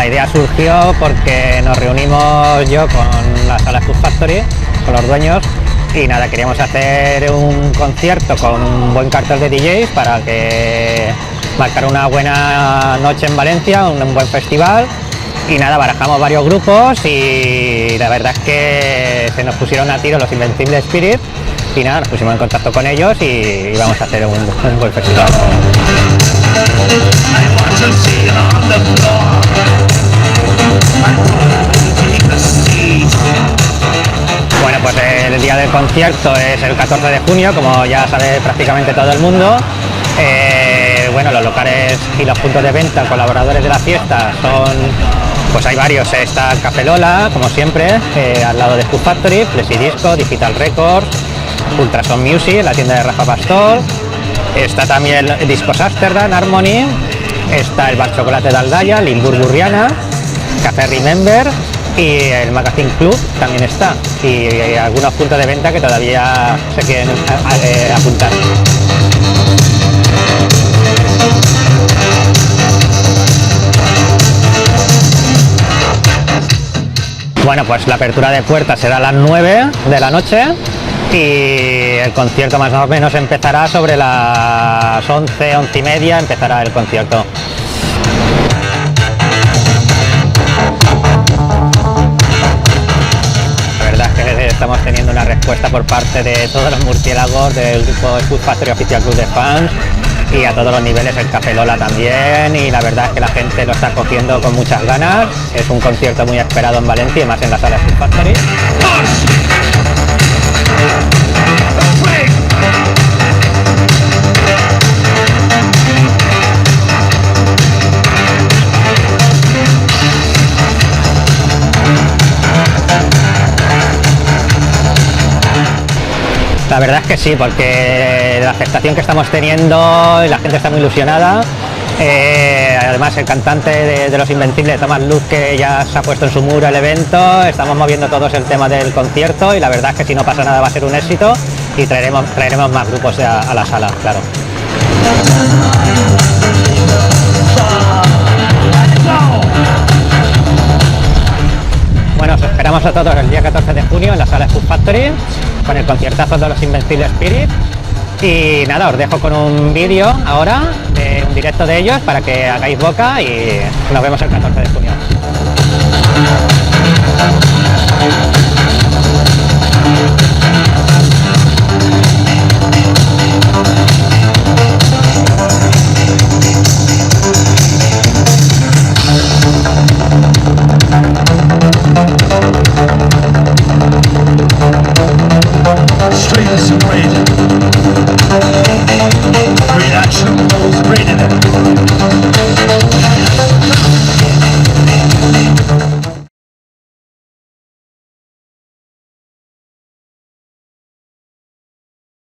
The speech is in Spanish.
la idea surgió porque nos reunimos yo con la sala Food Factory, con los dueños, y nada, queríamos hacer un concierto con un buen cartel de DJs para que marcar una buena noche en Valencia, un buen festival. Y nada, barajamos varios grupos y la verdad es que se nos pusieron a tiro los Invencible Spirit y nada, nos pusimos en contacto con ellos y vamos a hacer un buen festival. Bueno, pues el día del concierto es el 14 de junio, como ya sabe prácticamente todo el mundo. Bueno, los locales y los puntos de venta colaboradores de la fiesta son, pues hay varios. Está Café Lola, como siempre, al lado de Food Factory, Flesidisco, Digital Records, Ultrason Music, la tienda de Rafa Pastor. Está también Discos Amsterdam, Harmony, está el Bar Chocolate de Aldaya, Limburg-Burriana, Café Remember y el Magazine Club también está. Y algunos puntos de venta que todavía se quieren apuntar. Bueno, pues la apertura de puertas será a las 9 de la noche y el concierto más o menos empezará sobre las 11, 11 y media, empezará el concierto. La verdad es que estamos teniendo una respuesta por parte de todos los murciélagos del grupo Food Factory Oficial Club de Fans y a todos los niveles, el Café Lola también, y la verdad es que la gente lo está cogiendo con muchas ganas. Es un concierto muy esperado en Valencia y más en la sala Food Factory. La verdad es que sí, porque la aceptación que estamos teniendo y la gente está muy ilusionada. Además el cantante de Los Invencibles, Tomás Luz, que ya se ha puesto en su muro el evento. Estamos moviendo todos el tema del concierto y la verdad es que si no pasa nada va a ser un éxito y traeremos más grupos a la sala, claro. Bueno, os esperamos a todos el día 14 de junio en la sala Food Factory con el conciertazo de Los Invencible Spirit. Y nada, os dejo con un vídeo ahora de un directo de ellos para que hagáis boca y nos vemos el 14 de junio.